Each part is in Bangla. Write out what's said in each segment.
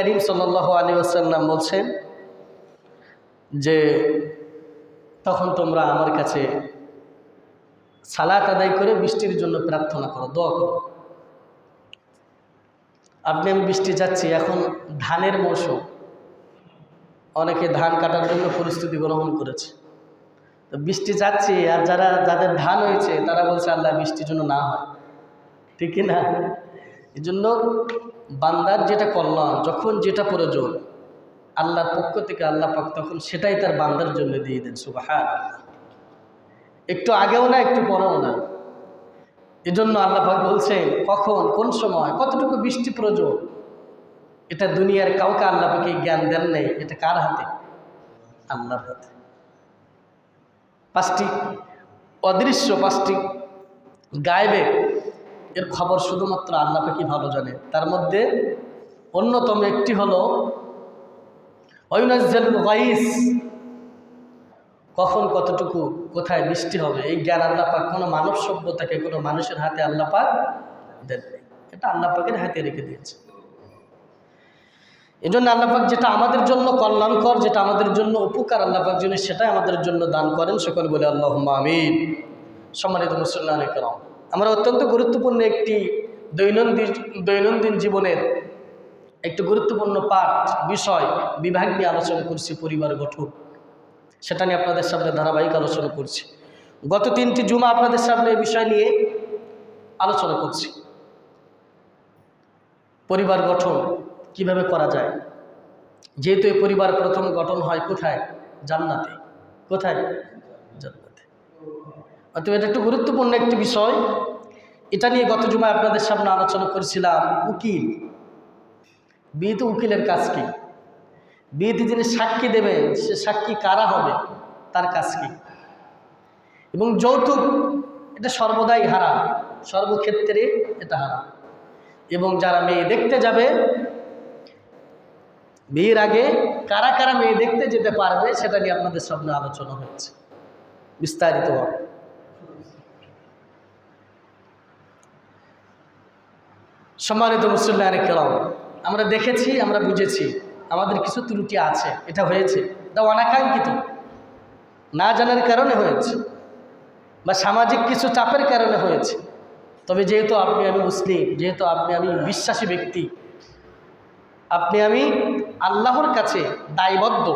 করিম সাল্লাল্লাহু আলাইহি ওয়াসাল্লাম বলছেন যে তখন তোমরা আমার কাছে সালাত আদায় করে বৃষ্টির জন্য প্রার্থনা করো, দোয়া করো। আপনি আমি বৃষ্টি যাচ্ছি, এখন ধানের মৌসুম, অনেকে ধান কাটার জন্য পরিস্থিতি গ্রহণ করেছে। তো বৃষ্টি যাচ্ছে, আর যাদের ধান হয়েছে তারা বলছে আল্লাহ বৃষ্টির জন্য না হয়, ঠিক না? এই জন্য বান্দার যেটা কল্যাণ, যখন যেটা প্রয়োজন আল্লাহর পক্ষ থেকে আল্লাহ পাক তখন সেটাই তার বান্দার জন্য দিয়ে দেন। সুবহানাল্লাহ। একটু আগেও না, একটু পরেও না। এই জন্য আল্লাহ পাক বলছেন কখন, কোন সময়, কতটুকু বৃষ্টি প্রয়োজন, এটা দুনিয়ার কাউকে আল্লাহ পাকে জ্ঞান দেন নাই। এটা কার হাতে? আল্লাহর হাতে। পাঁচটি অদৃশ্য, পাঁচটি গায়েবে, এর খবর শুধুমাত্র আল্লাহ পাকই ভালো জানে। তার মধ্যে অন্যতম একটি হলো ওয়ায়ুনাজ্জিলুল গায়স, কখন কতটুকু কোথায় বৃষ্টি হবে, এই জ্ঞান আল্লাহ পাক কোনো মানব সভ্যতাকে, কোনো মানুষের হাতে আল্লাহ পাক দেন নাই। এটা আল্লাহ পাকের হাতে রেখে দিয়েছে। এই জন্য আল্লাহ পাক যেটা আমাদের জন্য কল্যাণকর, যেটা আমাদের জন্য উপকার, আল্লাহ পাক যিনি সেটাই আমাদের জন্য দান করেন। সকল বলে আল্লাহুম্মা আমিন। সম্মানিত মুসলিম কিরাম, আমরা অত্যন্ত গুরুত্বপূর্ণ একটি দৈনন্দিন জীবনের একটি গুরুত্বপূর্ণ পাঠ, বিষয়, বিভাগ নিয়ে আলোচনা করছি, পরিবার গঠন। সেটা নিয়ে আপনাদের সামনে ধারাবাহিক আলোচনা করছি। গত 3টি জুমা আপনাদের সামনে এই বিষয় নিয়ে আলোচনা করছি। পরিবার গঠন কিভাবে করা যায়, যেহেতু এই পরিবার প্রথম গঠন হয় কোথায়? জান্নাতে। কোথায়? জান্নাতে। অতএব এটা একটু গুরুত্বপূর্ণ একটি বিষয়। এটা নিয়ে গত জুমায় আপনাদের সামনে আলোচনা করেছিলাম উকিল। বিয়েতে উকিলের কাজ কি? বিয়েতে যিনি সাক্ষী দেবেন সে সাক্ষী কারা হবে, তার কাজ কি? এবং যৌতুক, এটা সর্বদাই হারাম, সর্বক্ষেত্রে এটা হারাম। এবং যারা মেয়ে দেখতে যাবে, বিয়ের আগে কারা কারা মেয়ে দেখতে যেতে পারবে সেটা নিয়ে আপনাদের সামনে আলোচনা হচ্ছে বিস্তারিতভাবে। সম্মানিত মুসলিম কিরাম, আমরা দেখেছি, আমরা বুঝেছি আমাদের কিছু ত্রুটি আছে। এটা হয়েছে, এটা অনাকাঙ্ক্ষিত, না জানার কারণে হয়েছে, বা সামাজিক কিছু চাপের কারণে হয়েছে। তবে যেহেতু আপনি আমি মুসলিম, যেহেতু আপনি আমি বিশ্বাসী ব্যক্তি, আপনি আমি আল্লাহর কাছে দায়বদ্ধ,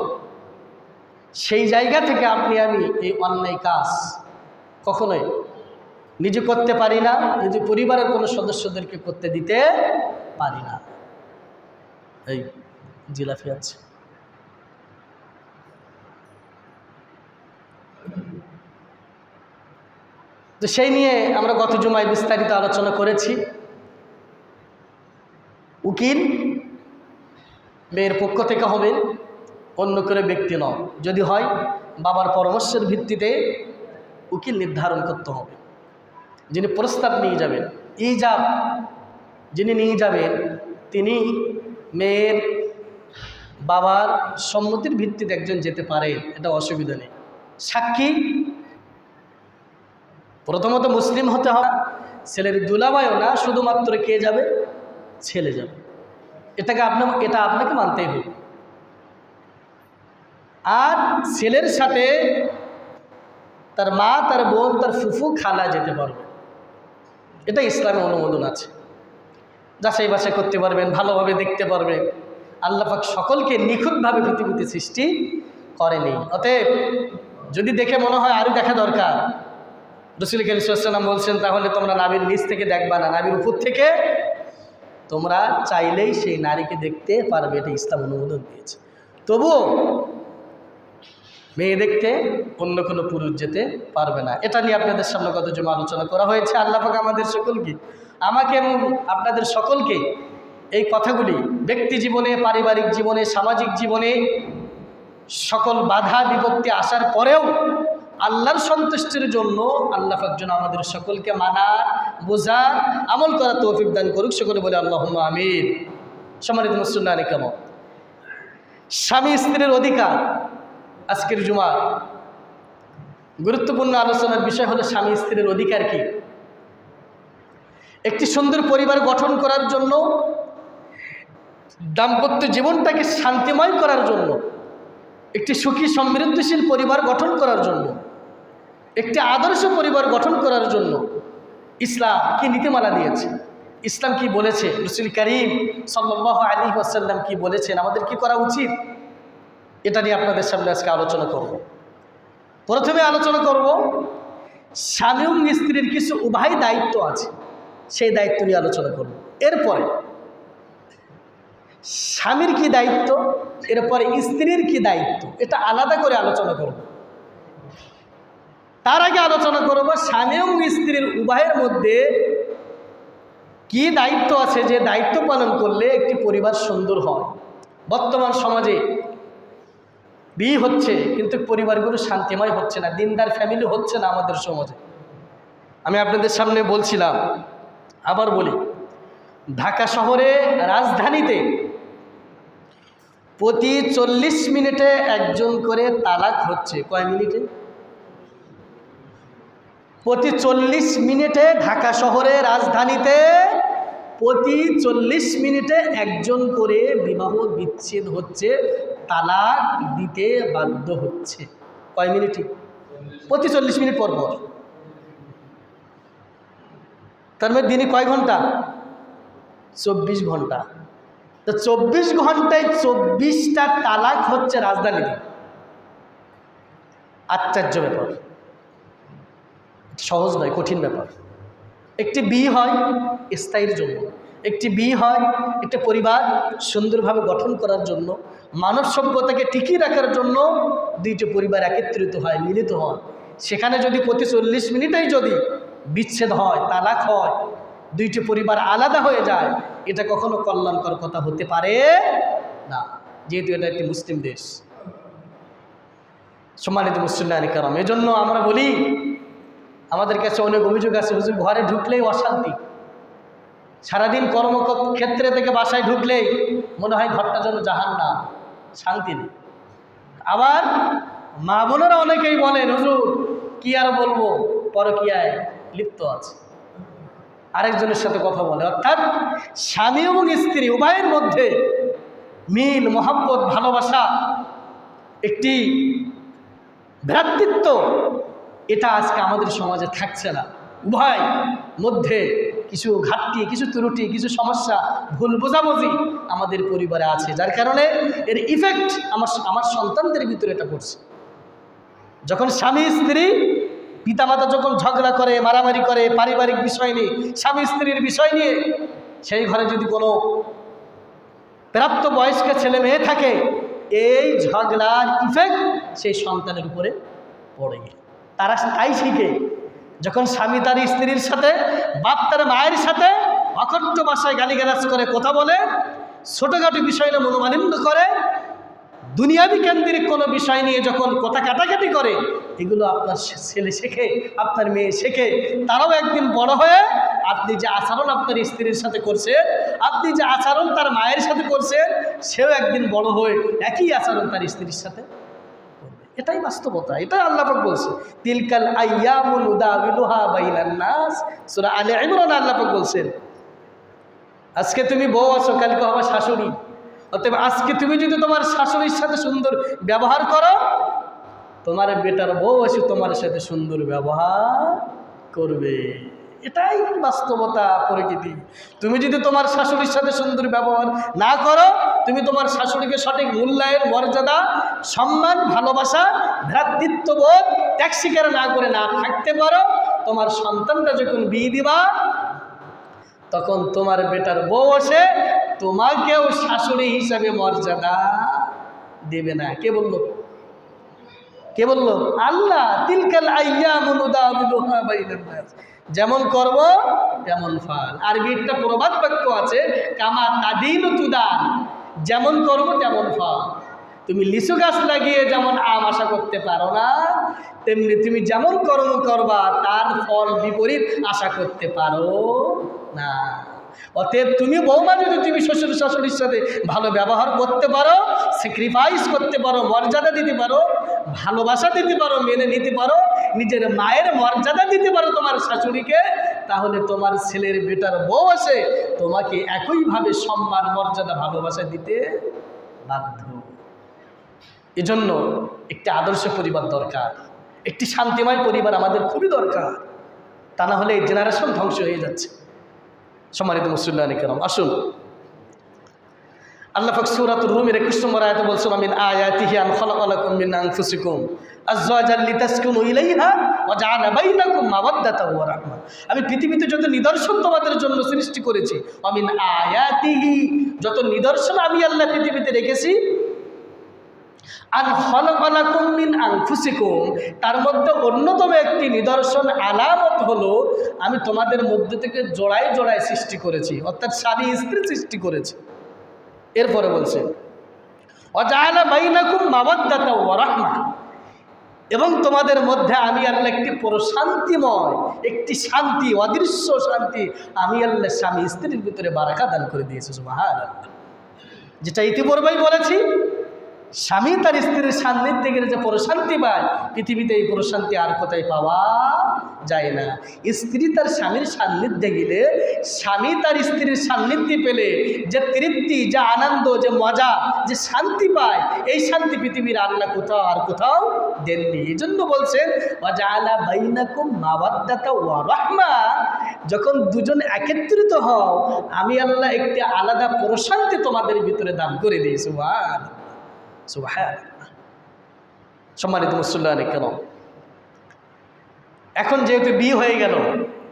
সেই জায়গা থেকে আপনি আমি এই অন্যায় কাজ কখনোই নিজে করতে পারি না, নিজে পরিবারের কোনো সদস্যদেরকে করতে দিতে পারি না। এই জিলাফি আছে। তো সেই নিয়ে আমরা গত জুমায় বিস্তারিত আলোচনা করেছি। উকিল মেয়ের পক্ষ থেকে হবেন, অন্য করে ব্যক্তি নয়। যদি হয় বাবার পরামর্শের ভিত্তিতে উকিল নির্ধারণ করতে হবে। যিনি প্রস্তাব নিয়ে যাবেন, ইজাব যিনি নিয়ে যাবেন, তিনি মেয়ের বাবার সম্মতির ভিত্তিতে একজন যেতে পারে, এটা অসুবিধা নেই। সাক্ষী প্রথমত মুসলিম হতে হবে, ছেলের দুলাভাইও না, শুধুমাত্র কে যাবে? ছেলে যাবে। এটা আপনাকে মানতেই হবে। আর ছেলের সাথে তার মা, তার বোন, তার ফুফু, খালা যেতে পারবে। এটা ইসলামে অনুমোদন আছে। যাচাই বাছাই করতে পারবেন, ভালোভাবে দেখতে পারবেন। আল্লাহ পাক সকলকে নিখুঁতভাবে পৃথিবীতে সৃষ্টি করেনি। অতএব যদি দেখে মনে হয় আরও দেখা দরকার, রাসূল কারীম সাল্লাল্লাহু আলাইহি ওয়াসাল্লাম বলছেন তাহলে তোমরা নাভির নিচ থেকে দেখবা না, নাভির উপর থেকে তোমরা চাইলেই সেই নারীকে দেখতে পারবে। এটা ইসলাম অনুমোদন দিয়েছে। তবুও মেয়ে দেখতে অন্য কোনো পুরুষ যেতে পারবে না। এটা নিয়ে আপনাদের সামনে গত জুমা আলোচনা করা হয়েছে। আল্লাহ পাক আমাদের সকলকে, আমাকে এবং আপনাদের সকলকে এই কথাগুলি ব্যক্তি জীবনে, পারিবারিক জীবনে, সামাজিক জীবনে সকল বাধা বিপত্তি আসার পরেও আল্লাহর সন্তুষ্টির জন্য আল্লাহ পাক যেন আমাদের সকলকে মানা, বোঝা, আমল করার তৌফিক দান করুক। সকলে বলে আল্লাহুম্মা আমিন। সম্মানিত মুসলিম কেমন, স্বামী স্ত্রীর অধিকার আজকের জুমা গুরুত্বপূর্ণ আলোচনার বিষয় হলো স্বামী স্ত্রীর অধিকার কি। একটি সুন্দর পরিবার গঠন করার জন্য দাম্পত্য জীবনটাকে শান্তিময় করার জন্য, একটি সুখী সমৃদ্ধশীল পরিবার গঠন করার জন্য, একটি আদর্শ পরিবার গঠন করার জন্য ইসলাম কি নীতিমালা দিয়েছে, ইসলাম কি বলেছে, রাসূল করিম সাল্লাল্লাহু আলাইহি ওয়াসাল্লাম কি বলেছেন, আমাদের কি করা উচিত, এটা নিয়ে আপনাদের সামনে আজকে আলোচনা করব। প্রথমে আলোচনা করব স্বামী এবং স্ত্রীর কিছু উভয় দায়িত্ব আছে, সেই দায়িত্ব নিয়ে আলোচনা করব। এরপরে স্বামীর কি দায়িত্ব, এরপরে স্ত্রীর কি দায়িত্ব, এটা আলাদা করে আলোচনা করব। তার আগে আলোচনা করব স্বামী এবং স্ত্রীর উভয়ের মধ্যে কি দায়িত্ব আছে, যে দায়িত্ব পালন করলে একটি পরিবার সুন্দর হয়। বর্তমান সমাজে বিয়ে হচ্ছে কিন্তু পরিবারগুলো শান্তিময় হচ্ছে না, দিনদার ফ্যামিলি হচ্ছে না আমাদের সমাজে। আমি আপনাদের সামনে বলছিলাম, আবার বলি, ঢাকা শহরে রাজধানীতে প্রতি 40 মিনিটে একজন করে তালাক হচ্ছে। কয় মিনিটে? প্রতি 40 মিনিটে ঢাকা শহরে রাজধানীতে প্রতি 40 মিনিটে একজন করে বিবাহ বিচ্ছেদ হচ্ছে, তালাক দিতে বাধ্য হচ্ছে। কয় মিনিটে? প্রতি 40 মিনিট পর পর। তার মানে দিনে কয় ঘন্টা? 24 ঘন্টা। তো 24 ঘন্টায় 24টা তালাক হচ্ছে রাজধানীতে। আশ্চর্য ব্যাপার, সহজ নয়, কঠিন ব্যাপার। একটি বিয়ে হয় স্থায়ীর জন্য, একটি বিয়ে হয় একটা পরিবার সুন্দরভাবে গঠন করার জন্য, মানব সভ্যতাকে টিকিয়ে রাখার জন্য দুইটি পরিবার একত্রিত হয়, মিলিত হয়। সেখানে যদি প্রতি 40 মিনিটেই যদি বিচ্ছেদ হয়, তালাক হয়, দুইটি পরিবার আলাদা হয়ে যায়, এটা কখনো কল্যাণকর কথা হতে পারে না, যেহেতু এটা একটি মুসলিম দেশ। সম্মানিত মুসলিম কারাম, এজন্য আমরা বলি, আমাদের কাছে অনেক অভিযোগ আছে, হুজুর ঘরে ঢুকলেই অশান্তি, সারাদিন কর্মক্ষেত্রে থেকে বাসায় ঢুকলেই মনে হয় ঘরটা যেন জাহান্নাম, শান্তি নেই। আবার মা বোনেরা অনেকেই বলেন, হুজুর কি আর বলবো, পরকীয়ায় লিপ্ত আছে, আরেকজনের সাথে কথা বলে। অর্থাৎ স্বামী এবং স্ত্রী উভয়ের মধ্যে মিল, মহব্বত, ভালোবাসা, একটি ভ্রাতৃত্ব, এটা আজকে আমাদের সমাজে থাকছে না। উভয় মধ্যে কিছু ঘাটতি, কিছু ত্রুটি, কিছু সমস্যা, ভুল বোঝাবুঝি আমাদের পরিবারে আছে, যার কারণে এর ইফেক্ট আমার সন্তানদের ভিতরে এটা পড়ছে। যখন স্বামী স্ত্রী, পিতামাতা যখন ঝগড়া করে, মারামারি করে পারিবারিক বিষয় নিয়ে, স্বামী স্ত্রীর বিষয় নিয়ে, সেই ঘরে যদি কোনো প্রাপ্তবয়স্ক ছেলে মেয়ে থাকে, এই ঝগড়ার ইফেক্ট সেই সন্তানের উপরে পড়ে। তারা তাই শিখে, যখন স্বামী তার স্ত্রীর সাথে, বাপ তার মায়ের সাথে অকট্ট ভাষায় গালিগালাজ করে, কথা বলে, ছোটোখাটো বিষয় নিয়ে মনোমালিন্য করে, দুনিয়াবি কেন্দ্রিক কোনো বিষয় নিয়ে যখন কথা কাটাকাটি করে, এগুলো আপনার ছেলে শেখে, আপনার মেয়ে শেখে। তারাও একদিন বড় হয়ে আপনি যে আচরণ আপনার স্ত্রীর সাথে করছেন, আপনি যে আচরণ তার মায়ের সাথে করছেন, সেও একদিন বড় হয়ে একই আচরণ তার স্ত্রীর সাথে করবে। এটাই বাস্তবতা, এটাই আল্লাহ পাক বলছে, তিলকাল আইয়ামু নুদাবিলুহা বাইনান নাস। সূরা আলে ইমরান আল্লাহ পাক বলছেন, আজকে তুমি বউ আছো, কালকে হবে শাশুড়ি। অতএব আজকে তুমি যদি তোমার শাশুড়ির সাথে সুন্দর ব্যবহার করো, তোমার বেটার বউ এসে তোমার সাথে সুন্দর ব্যবহার করবে। এটাই বাস্তবতা, প্রকৃতি। তুমি যদি তোমার শাশুড়ির সাথে সুন্দর ব্যবহার না করো, তুমি তোমার শাশুড়িকে সঠিক মূল্যায়ন, মর্যাদা, সম্মান, ভালোবাসা, ভ্রাতৃত্ববোধ ত্যাগ স্বীকার না করে না থাকতে পারো, তোমার সন্তানটা যখন বিয়ে দিবা, তখন তোমার বেটার বউ এসে তোমাকেও শাশুড়ি হিসাবে মর্যাদা দেবে না। কে বলল? কে বলল? আল্লাহ। তিলকাল আইয়ামু নুদাবিলুহা বাইনান নাস, যেমন কর্ম তেমন ফল। আরবি একটা প্রবাদ বাক্য আছে, কামা তাদিনু তুদান, যেমন কর্ম তেমন ফল। তুমি লিচু গাছ লাগিয়ে যেমন আম আশা করতে পারো না, তেমনি তুমি যেমন কর্ম করবা তার ফল বিপরীত আশা করতে পারো না। অতএব তুমি বৌমা যদি তুমি শ্বশুর শাশুড়ির সাথে ভালো ব্যবহার করতে পারো, স্যাক্রিফাইস করতে পারো, মর্যাদা দিতে পারো, ভালোবাসা দিতে পারো, মেনে নিতে পারো, নিজের মায়ের মর্যাদা দিতে পারো তোমার শাশুড়িকে, তাহলে তোমার ছেলের বেটার বউ আছে তোমাকে একইভাবে সম্মান মর্যাদা ভালোবাসা দিতে বাধ্য। এজন্য একটি আদর্শ পরিবার দরকার, একটি শান্তিময় পরিবার আমাদের খুবই দরকার। তা না হলে এই জেনারেশন ধ্বংস হয়ে যাচ্ছে। সম্মানিত মুসলিম কেরাম, আসুন আল্লাহ পাক সূরাতুর রুমের 21 নম্বর আয়াতে বলছেন, মিন আয়াতিহি আন খালাকালাকুম মিন আনফুসিকুম আজওয়াজান লিতাসকুনু ইলাইহা ওয়া জাআলা বাইনাকুম মাওয়াদ্দাতাও ওয়া রাহমা। আমি পৃথিবীতে যত নিদর্শন তোমাদের জন্য সৃষ্টি করেছি, মিন আয়াতিহি, যত নিদর্শন আমি আল্লাহ পৃথিবীতে রেখেছি, আন খালাকালাকুম মিন আনফুসিকুম, তার মধ্যে অন্যতম একটি নিদর্শন আলামত হলো আমি তোমাদের মধ্যে থেকে জোড়ায় জোড়ায় সৃষ্টি করেছি, অর্থাৎ স্বামী স্ত্রী সৃষ্টি করেছি। এরপরে বলছে ওয়াজাআলা বাইনাকুম মাওয়াদ্দাতা ওয়া রাহমা, এবং তোমাদের মধ্যে আমি আল্লাহ একটি প্রশান্তিময়, একটি শান্তি, অদৃশ্য শান্তি আমি আল্লাহ স্বামী স্ত্রীর ভিতরে বারাকা দান করে দিয়েছি। সুবহানাল্লাহ। যেটা ইতিপূর্বেই বলেছি, স্বামী তার স্ত্রীর সান্নিধ্যে গেলে যে প্রশান্তি পায়, পৃথিবীতে এই প্রশান্তি আর কোথায় পাওয়া যায় না। স্ত্রী তার স্বামীর সান্নিধ্যে গেলে, স্বামী তার স্ত্রীর সান্নিধ্যে পেলে যে তৃপ্তি, যে আনন্দ, যে মজা, যে শান্তি পায়, এই শান্তি পৃথিবীর আল্লাহ কোথাও আর কোথাও দেননি। এই জন্য বলছেন ওয়াজাআলা বাইনাকুম মাওয়াদ্দাতা ওয়া রাহমা, যখন দুজন একত্রিত হও আমি আল্লাহ একটি আলাদা প্রশান্তি তোমাদের ভিতরে দান করে দিই। সুবহানাল্লাহ, সুবহানাল্লাহ। সম্মানিত মুসলিম কেরাম, এখন যেহেতু বিয়ে হয়ে গেল,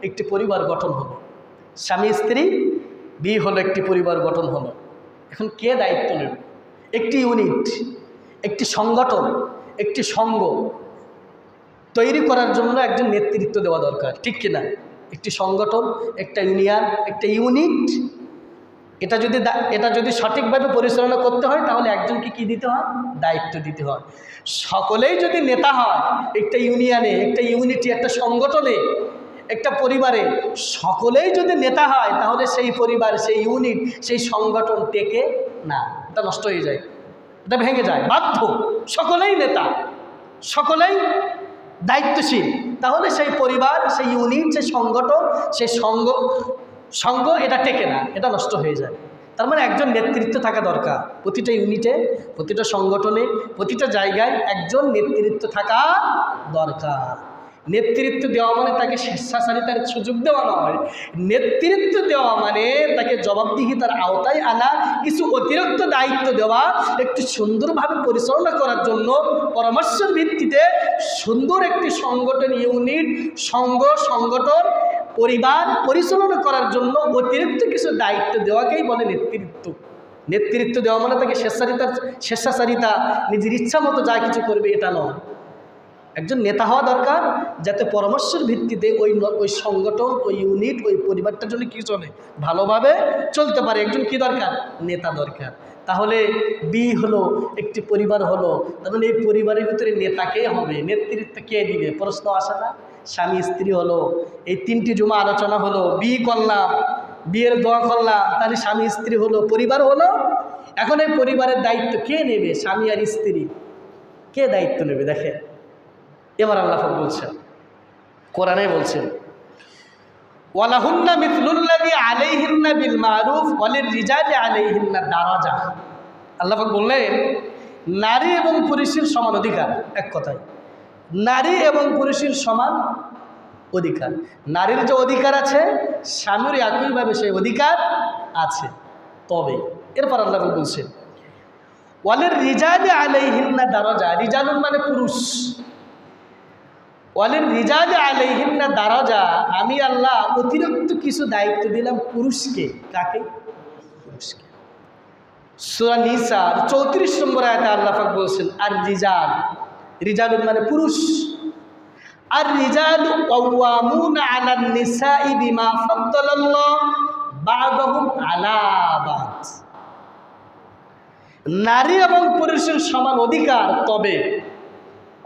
একটি পরিবার গঠন হলো, স্বামী স্ত্রী বিয়ে হলো, একটি পরিবার গঠন হলো, এখন কে দায়িত্ব নেবে? একটি ইউনিট, একটি সংগঠন, একটি সংঘ তৈরি করার জন্য একজন নেতৃত্ব দেওয়া দরকার, ঠিক কিনা? একটি সংগঠন, একটা ইউনিয়ন, একটা ইউনিট, এটা যদি সঠিকভাবে পরিচালনা করতে হয় তাহলে একজনকে কি দিতে হয়? দায়িত্ব দিতে হয়। সকলেই যদি নেতা হয় একটা ইউনিয়নে, একটা ইউনিটি, একটা সংগঠনে, একটা পরিবারে সকলেই যদি নেতা হয় তাহলে সেই পরিবার, সেই ইউনিট, সেই সংগঠন টেকে না, এটা নষ্ট হয়ে যায়, এটা ভেঙে যায়। বাধ্য সকলেই নেতা, সকলেই দায়িত্বশীল, তাহলে সেই পরিবার, সেই ইউনিট, সেই সংগঠন, সেই সংঘ এটা টেকে না, এটা নষ্ট হয়ে যায়। তার মানে একজন নেতৃত্ব থাকা দরকার। প্রতিটা ইউনিটে, প্রতিটা সংগঠনে, প্রতিটা জায়গায় একজন নেতৃত্ব থাকা দরকার। নেতৃত্ব দেওয়া মানে তাকে স্বেচ্ছাচারিতার সুযোগ দেওয়া নয়। নেতৃত্ব দেওয়া মানে তাকে জবাবদিহিতার আওতায় আনা, কিছু অতিরিক্ত দায়িত্ব দেওয়া, একটু সুন্দরভাবে পরিচালনা করার জন্য পরামর্শের ভিত্তিতে সুন্দর একটি সংগঠন, ইউনিট, সংগঠন, পরিবার পরিচালনা করার জন্য অতিরিক্ত কিছু দায়িত্ব দেওয়াকেই বলে নেতৃত্ব। নেতৃত্ব দেওয়া মানে তাকে স্বেচ্ছাচারিতা, নিজের ইচ্ছা মতো যা কিছু করবে এটা নয়। একজন নেতা হওয়া দরকার যাতে পরামর্শের ভিত্তিতে ওই সংগঠন, ওই ইউনিট, ওই পরিবারটার জন্য কী চলে, ভালোভাবে চলতে পারে। একজন কি দরকার? নেতা দরকার। তাহলে বিয়ে হলো, একটি পরিবার হলো, তাহলে এই পরিবারের ভিতরে নেতাকে হবে, নেতৃত্ব কে দিবে? প্রশ্ন আসে না? স্বামী স্ত্রী হলো, এই 3টি জুমা আলোচনা হলো, বিয়ে করলাম, বিয়ের দোয়া করলাম, তাহলে স্বামী স্ত্রী হলো, পরিবার হলো। এখন এই পরিবারের দায়িত্ব কে নেবে? স্বামী আর স্ত্রী কে দায়িত্ব নেবে? দেখে এবার আল্লাহ বলছেন, কোরআনে বলছেন ওয়ালাহুন্না মিথলুল্লাযী আলাইহিন্না বিল মারুফ ওয়ালিররিজালি আলাইহিন্না দারাজা। আল্লাহ বললেন নারী এবং পুরুষের সমান অধিকার। এক কথায় নারী এবং পুরুষের সমান অধিকার। নারীর যে অধিকার আছে স্বামীর একইভাবে সেই অধিকার আছে। তবে এরপর আল্লাহ বলছেন ওয়ালিররিজালি আলাইহিন্না দারাজা। রিজালুন মানে পুরুষ, ওয়ালিররিজালি আলাইহিন্না দারাজা, আমি আল্লাহ অতিরিক্ত কিছু দায়িত্ব দিলাম পুরুষকে। কাকে? পুরুষকে। সূরা নিসা 34 নম্বর আয়াতে আল্লাহ পাক বলছেন আর রিজাল, রিজালুন মানে পুরুষ, আর রিজালু কাওয়ামুনা আলান নিসাই বিমা ফাদ্দালাল্লাহু বা'দাহুম আলা বা'দ। নারী এবং পুরুষের সমান অধিকার। তবে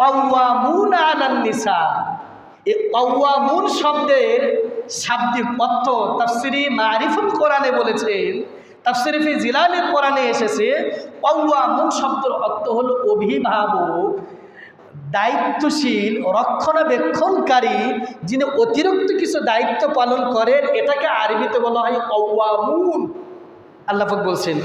কাওয়ামুনা আলান নিসা, এই কাওয়ামুন শব্দের শাব্দিক অর্থ তাফসিরে মারিফুল কোরআনে বলেছেন, তাফসিরে ফি জিলালিল কোরআনে এসেছে কাওয়ামুন শব্দের অর্থ হলো অভিভাবক, দায়িত্বশীল রক্ষণাবেক্ষণকারী, যিনি অতিরিক্ত কিছু দায়িত্ব পালন করেন, এটাকে আরবিতে বলা হয় কওয়ামুন। আল্লাহ পাক বলছেন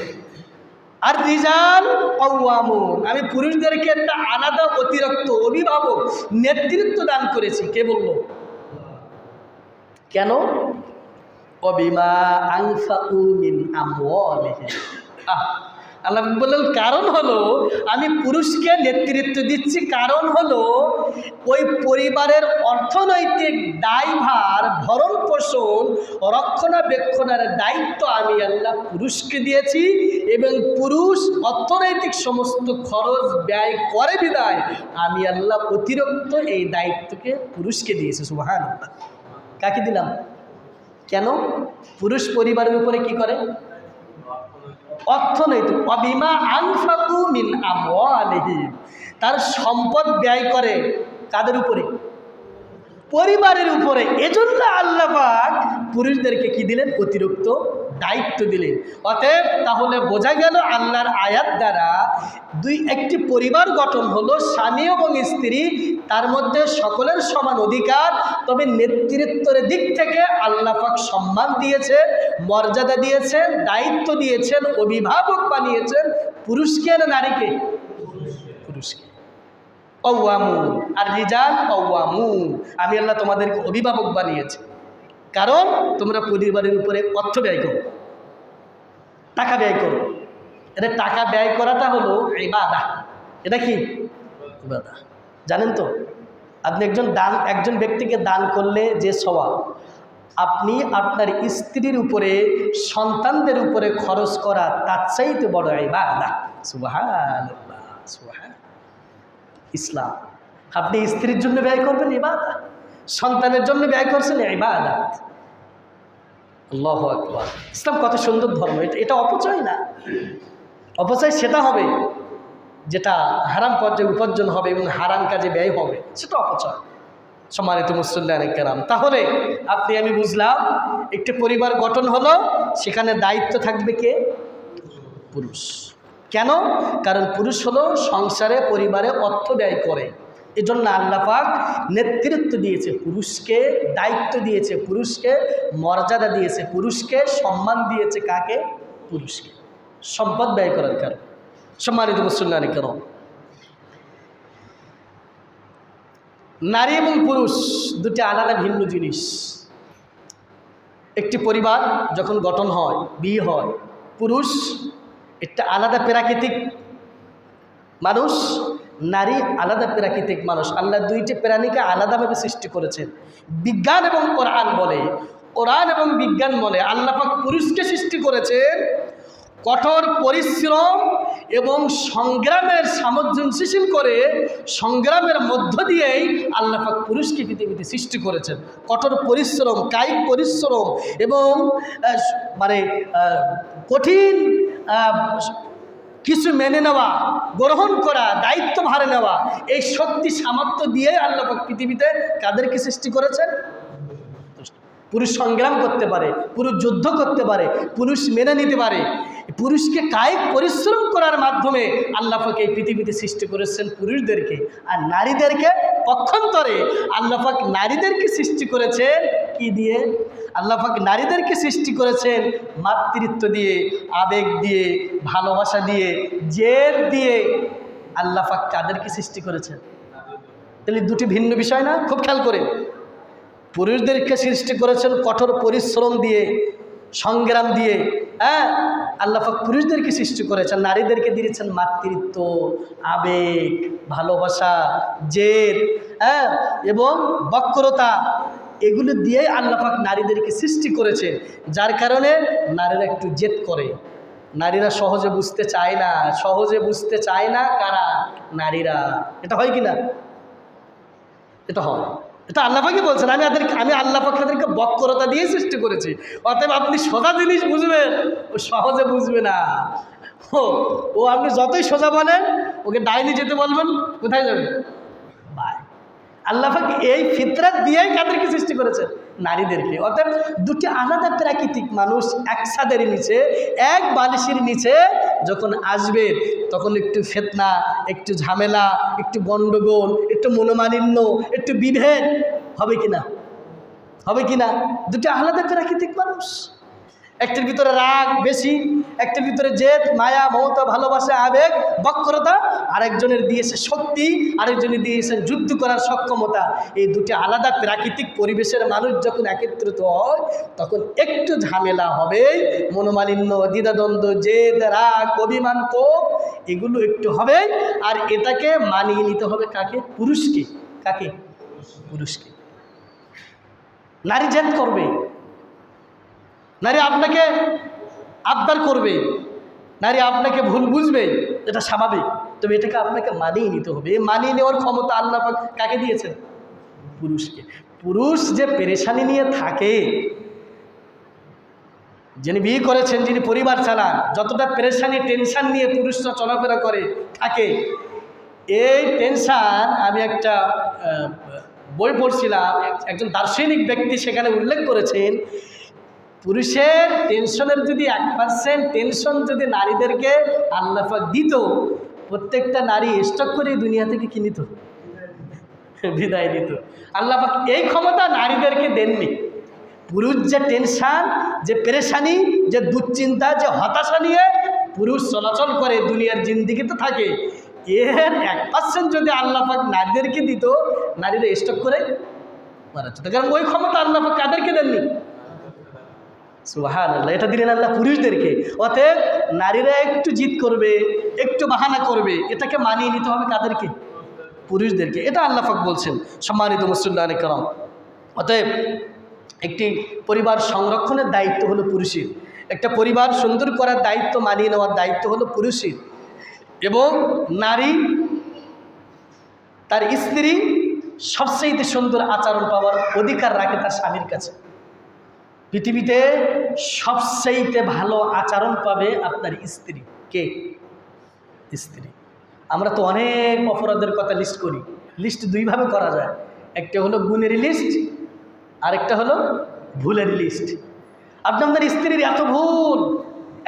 আর রিজাল কওয়ামুন, আমি পুরুষদেরকে একটা আলাদা অতিরিক্ত অভিভাবক নেতৃত্ব দান করেছি। কে বলল? কেন? অবিমা আনফাকু মিন আমওয়ালিহিম। আল্লাহ বললেন কারণ হলো আমি পুরুষকে নেতৃত্ব দিচ্ছি, কারণ হলো ওই পরিবারের অর্থনৈতিক দায়ভার, ভরণ পোষণ, রক্ষণাবেক্ষণের দায়িত্ব আমি আল্লাহ পুরুষকে দিয়েছি, এবং পুরুষ অর্থনৈতিক সমস্ত খরচ ব্যয় করে বিদায় আমি আল্লাহ অতিরিক্ত এই দায়িত্বকে পুরুষকে দিয়েছি। সুবহানাল্লাহ। কাকে দিলাম? কেন? পুরুষ পরিবারের উপরে কি করে? অর্থনৈতিক। অবিমা আনফাকু মিন আমওয়ালিহিম, তার সম্পদ ব্যয় করে কাদের উপরে? পরিবারের উপরে। এজন্য আল্লাহ পাক পুরুষদেরকে কি দিলেন? অতিরিক্ত দায়িত্ব দিলেন। অতএব তাহলে বোঝা গেল আল্লাহর আয়াত দ্বারা একটি পরিবার গঠন হলো স্বামী এবং স্ত্রী, তার মধ্যে সকলের সমান অধিকার। তবে নেতৃত্বের দিক থেকে আল্লাহ পাক সম্মান দিয়েছেন, মর্যাদা দিয়েছেন, দায়িত্ব দিয়েছেন, অভিভাবক বানিয়েছেন পুরুষকে না নারীকে? পুরুষকে। কওয়ামুন আর রিজাল কওয়ামুন, আমি আল্লাহ তোমাদেরকে অভিভাবক বানিয়েছি, কারণ তোমরা পরিবারের উপরে অর্থ ব্যয় করো, টাকা ব্যয় করো। এটা টাকা ব্যয় করাটা হলো ইবাদা। এটা কি ইবাদা? জানেন তো, আপনি একজন ব্যক্তিকে দান করলে যে সওয়াব, আপনি আপনার স্ত্রীর উপরে, সন্তানদের উপরে খরচ করা তার চাইতে বড় ইবাদা। সুবহানাল্লাহ, সুবহান। ইসলাম, আপনি স্ত্রীর জন্য ব্যয় করবেন ইবাদত, সন্তানের জন্য ব্যয় করছেন ইবাদত। আল্লাহু আকবার। ইসলাম কত সুন্দর ধর্ম। এটা অপচয় না। অপচয় সেটা হবে যেটা হারাম পর্যায়ে উপার্জন হবে এবং হারাম কাজে ব্যয় হবে, সেটা অপচয়। সম্মানিত মুসল্লিয়ানে কেরাম, তাহলে আমি বুঝলাম একটি পরিবার গঠন হলো, সেখানে দায়িত্ব থাকবে কে? পুরুষ। কেন? কারণ পুরুষ হলো সংসারে, পরিবারে অর্থ ব্যয় করে। এজন্য আল্লাহ পাক নেতৃত্ব দিয়েছে পুরুষকে, দায়িত্ব দিয়েছে পুরুষকে, মর্যাদা দিয়েছে পুরুষকে, সম্মান দিয়েছে কাকে? পুরুষকে, সম্পদ ব্যয় করার কারণ। সম্মানিত মুসল্লিয়ানে কেরাম, নারী এবং পুরুষ দুটি আলাদা ভিন্ন জিনিস। একটি পরিবার যখন গঠন হয়, বিয়ে হয়, পুরুষ একটা আলাদা প্রাকৃতিক মানুষ, নারী আলাদা প্রাকৃতিক মানুষ। আল্লাহ দুইটি প্রাণীকে আলাদাভাবে সৃষ্টি করেছেন। বিজ্ঞান এবং কোরআন বলে, কোরআন এবং বিজ্ঞান বলে আল্লাহ পাক পুরুষকে সৃষ্টি করেছেন কঠোর পরিশ্রম এবং সংগ্রামের সামঞ্জস্যশীল করে, সংগ্রামের মধ্য দিয়েই আল্লাহ পাক পুরুষকে পৃথিবীতে সৃষ্টি করেছেন। কঠোর পরিশ্রম, কায়িক পরিশ্রম এবং কঠিন কিছু মেনে নেওয়া, গ্রহণ করা, দায়িত্ব ভারে নেওয়া, এই শক্তি সামর্থ্য দিয়ে আল্লাহ পাক পৃথিবীতে কাদেরকে সৃষ্টি করেছেন? পুরুষ সংগ্রাম করতে পারে, পুরুষ যুদ্ধ করতে পারে, পুরুষ মেনে নিতে পারে। পুরুষকে কায়িক পরিশ্রম করার মাধ্যমে আল্লাহ পাক এই পৃথিবীতে সৃষ্টি করেছেন পুরুষদেরকে। আর নারীদেরকে পক্ষান্তরে আল্লাহ পাক নারীদেরকে সৃষ্টি করেছেন কি দিয়ে? আল্লাহ পাক নারীদেরকে সৃষ্টি করেছেন মাতৃত্ব দিয়ে, আবেগ দিয়ে, ভালোবাসা দিয়ে, জেদ দিয়ে। আল্লাহ পাক কাদেরকে সৃষ্টি করেছেন? তাহলে দুটি ভিন্ন বিষয় না? খুব খেয়াল করে। পুরুষদেরকে সৃষ্টি করেছেন কঠোর পরিশ্রম দিয়ে, সংগ্রাম দিয়ে। আল্লাহ পাক পুরুষদেরকে সৃষ্টি করেছেন, নারীদেরকে দিয়েছেন মাতৃত্ব, আবেগ, ভালোবাসা, জেদ এবং বক্রতা। এগুলো দিয়ে আল্লাহ পাক নারীদেরকে সৃষ্টি করেছে, যার কারণে নারীরা একটু জেদ করে, নারীরা সহজে বুঝতে চায় না। সহজে বুঝতে চায় না কারা? নারীরা। এটা হয় কি না? এটা হয়। এটা আল্লাহ পাকই বলছেন, আমি আল্লাহ পাক তাদেরকে বক্রতা দিয়ে সৃষ্টি করেছি। অতএব আপনি সোজা জিনিস বুঝবেন, ও সহজে বুঝবে না। ও আপনি যতই সোজা বলেন, ওকে ডাইনি যেতে বলবেন, কোথায় যাবে? ভাই, আল্লাহ পাক এই ফিতরাত দিয়েই কাদেরকে সৃষ্টি করেছেন? নারীদেরকে। অর্থাৎ দুটি আলাদা প্রাকৃতিক মানুষ এক ছাদের নিচে, এক বালিশের নিচে যখন আসবে তখন একটু ফিতনা, একটু ঝামেলা, একটু গন্ডগোল, একটু মনোমালিন্য, একটু বিভেদ হবে কিনা? হবে কিনা? দুটো আলাদা প্রাকৃতিক মানুষ, একটার ভিতরে রাগ বেশি, একটার ভিতরে জেদ, মায়া, মমতা, ভালোবাসা, আবেগ, বক্রতা, আরেকজনের দিয়েছে শক্তি, আরেকজনের দিয়েছে যুদ্ধ করার সক্ষমতা। এই দুটি আলাদা প্রাকৃতিক পরিবেশের মানুষ যখন একত্রিত হয় তখন একটু ঝামেলা হবে, মনোমালিন্য, দ্বিধাদ্বন্দ্ব, জেদ, রাগ, অভিমান, কোপ এগুলো একটু হবে। আর এটাকে মানিয়ে নিতে হবে কাকে? পুরুষকে। কাকে? পুরুষকে। নারী জেদ করবে, নারী আপনাকে আবদার করবে, নারী আপনাকে ভুল বুঝবে, এটা স্বাভাবিক। তবে এটাকে আপনাকে মানিয়ে নিতে হবে। এই মানিয়ে নেওয়ার ক্ষমতা আল্লাহ পাক কাকে দিয়েছেন? পুরুষকে। পুরুষ যে পেরেশানি নিয়ে থাকে, যিনি বিয়ে করেছেন, যিনি পরিবার চালান, যতটা পেরেশানি টেনশান নিয়ে পুরুষরা চলাফেরা করে থাকে, এই টেনশান আমি একটা বই পড়ছিলাম, একজন দার্শনিক ব্যক্তি সেখানে উল্লেখ করেছেন, পুরুষের টেনশনের যদি 1% টেনশন যদি নারীদেরকে আল্লাহ পাক দিত, প্রত্যেকটা নারী স্টক করে দুনিয়া থেকে কি নিত? বিদায় দিত। আল্লাহ পাক এই ক্ষমতা নারীদেরকে দেননি। পুরুষ যে টেনশন, যে পেরেশানি, যে দুশ্চিন্তা, যে হতাশা নিয়ে পুরুষ চলাচল করে, দুনিয়ার জিন্দিগিতে থাকে, এর 1% যদি আল্লাহ পাক নারীদেরকে দিত, নারীরা স্টক করে মারা যেত। কারণ ওই ক্ষমতা আল্লাহ পাক কাদেরকে দেননি? সুবহানাল্লাহ। এটা দিলেন আল্লাহ পুরুষদেরকে। অতএব নারীরা একটু জিদ করবে, একটু বাহানা করবে, এটাকে মানিয়ে নিতে হবে কাদেরকে? পুরুষদেরকে। এটা আল্লাহ পাক বলছেন। সম্মানিত মুসলিম کرام, অতএব একটি পরিবার সংরক্ষণের দায়িত্ব হলো পুরুষের, একটা পরিবার সুন্দর করার দায়িত্ব, মানিয়ে নেওয়ার দায়িত্ব হলো পুরুষের। এবং নারী তার স্ত্রী সবচেয়ে সুন্দর আচরণ পাওয়ার অধিকার রাখে তার স্বামীর কাছে। পৃথিবীতে সবচেয়ে ভালো আচরণ পাবে আপনার স্ত্রী। কে? স্ত্রী। আমরা তো অনেক অপরাধের কথা লিস্ট করি। লিস্ট দুইভাবে করা যায়, একটা হলো গুণের লিস্ট, আরেকটা হলো ভুলের লিস্ট। আপনি আপনার স্ত্রীর এত ভুল,